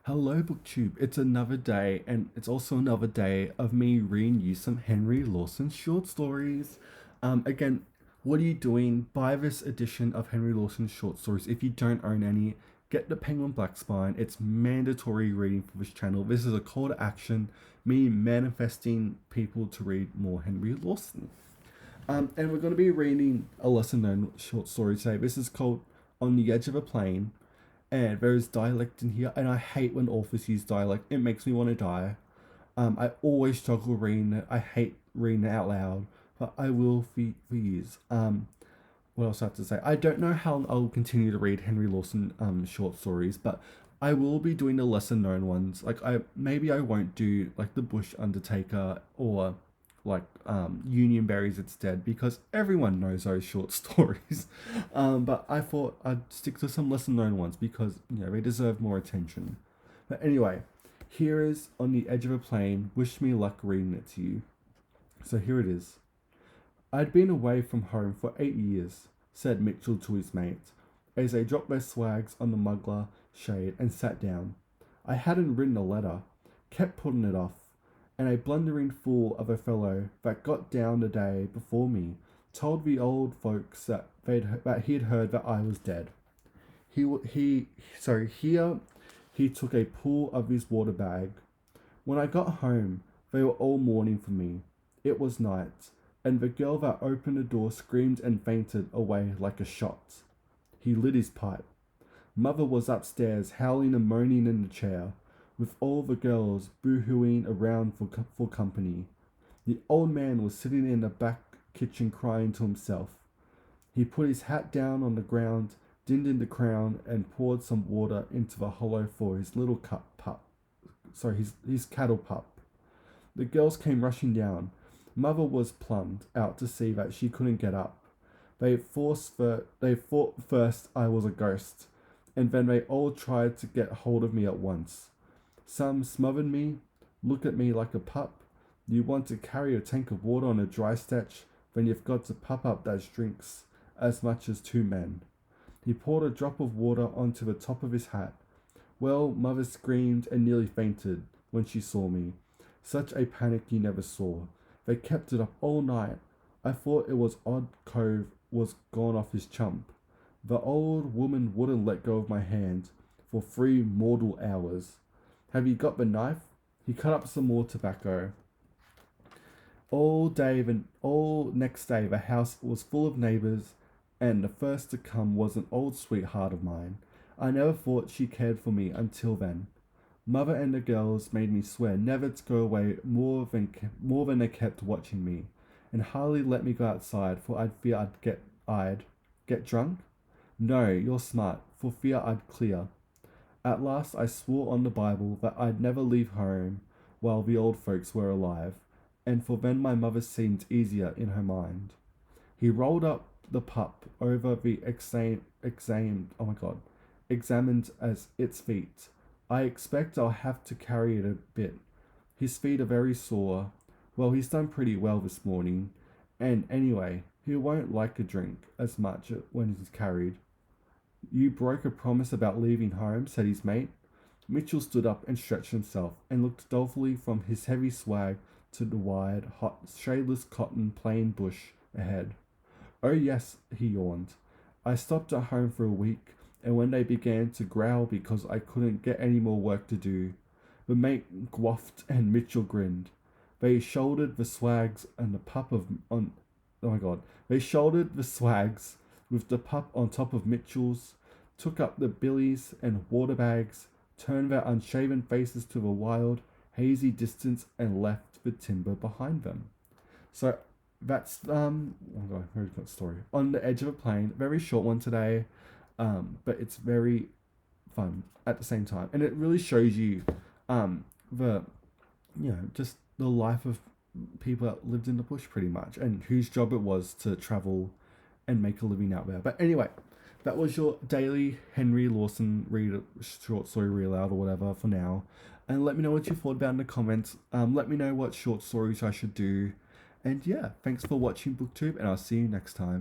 Hello, BookTube. It's another day, and it's also another day of me reading you some Henry Lawson short stories. Again, what are you doing? Buy this edition of Henry Lawson short stories. If you don't own any, get the Penguin Black Spine. It's mandatory reading for this channel. This is a call to action, me manifesting people to read more Henry Lawson. And we're going to be reading a lesser known short story today. This is called On the Edge of a Plane, and there is dialect in here, and I hate when authors use dialect. It makes me want to die. I always struggle reading it. I hate reading it out loud, but I will for years. What else I have to say? I don't know how I'll continue to read Henry Lawson short stories, but I will be doing the lesser known ones. Like I won't do like the Bush Undertaker or like Union Berries instead, because everyone knows those short stories. But I thought I'd stick to some lesser known ones because they deserve more attention. But anyway, here is On the Edge of a Plane. Wish me luck reading it to you. So here it is. I'd been away from home for 8 years, said Mitchell to his mate, as they dropped their swags on the muggler shade and sat down. I hadn't written a letter, kept putting it off, and a blundering fool of a fellow that got down the day before me told the old folks that he'd heard that I was dead. Here he took a pull of his water bag. When I got home, they were all mourning for me. It was night, and the girl that opened the door screamed and fainted away like a shot. He lit his pipe. Mother was upstairs, howling and moaning in the chair, with all the girls boo-hooing around for company. The old man was sitting in the back kitchen crying to himself. He put his hat down on the ground, dinned in the crown, and poured some water into the hollow for his little his cattle pup. The girls came rushing down. Mother was plumbed out to see that she couldn't get up. They thought first I was a ghost, and then they all tried to get hold of me at once. Some smothered me, look at me like a pup. You want to carry a tank of water on a dry stretch, then you've got to pup up those drinks as much as two men. He poured a drop of water onto the top of his hat. Well, Mother screamed and nearly fainted when she saw me. Such a panic you never saw. They kept it up all night. I thought it was odd Cove was gone off his chump. The old woman wouldn't let go of my hand for 3 mortal hours. Have you got the knife? He cut up some more tobacco. All next day the house was full of neighbours, and the first to come was an old sweetheart of mine. I never thought she cared for me until then. Mother and the girls made me swear never to go away more than they kept watching me, and hardly let me go outside for I'd fear I'd get drunk. No, you're smart, for fear I'd clear. At last I swore on the Bible that I'd never leave home while the old folks were alive, and for then my mother seemed easier in her mind. He rolled up the pup over the examined as its feet. I expect I'll have to carry it a bit. His feet are very sore. Well, he's done pretty well this morning, and anyway, he won't like a drink as much when he's carried. You broke a promise about leaving home, said his mate. Mitchell stood up and stretched himself, and looked dolefully from his heavy swag to the wide, hot, shadeless cotton plain bush ahead. Oh yes, he yawned. I stopped at home for a week, and when they began to growl because I couldn't get any more work to do, the mate quaffed and Mitchell grinned. They shouldered the swags and the pup on. Oh my God! They shouldered the swags with the pup on top of Mitchell's, took up the billies and water bags, turned their unshaven faces to the wild, hazy distance, and left the timber behind them. So that's oh God, very good story. On the Edge of a Plane, very short one today, but it's very fun at the same time, and it really shows you the just the life of people that lived in the bush pretty much, and whose job it was to travel and make a living out there. But anyway, that was your daily Henry Lawson read short story read aloud or whatever for now. And let me know what you thought about in the comments. Let me know what short stories I should do. And yeah, thanks for watching BookTube, and I'll see you next time.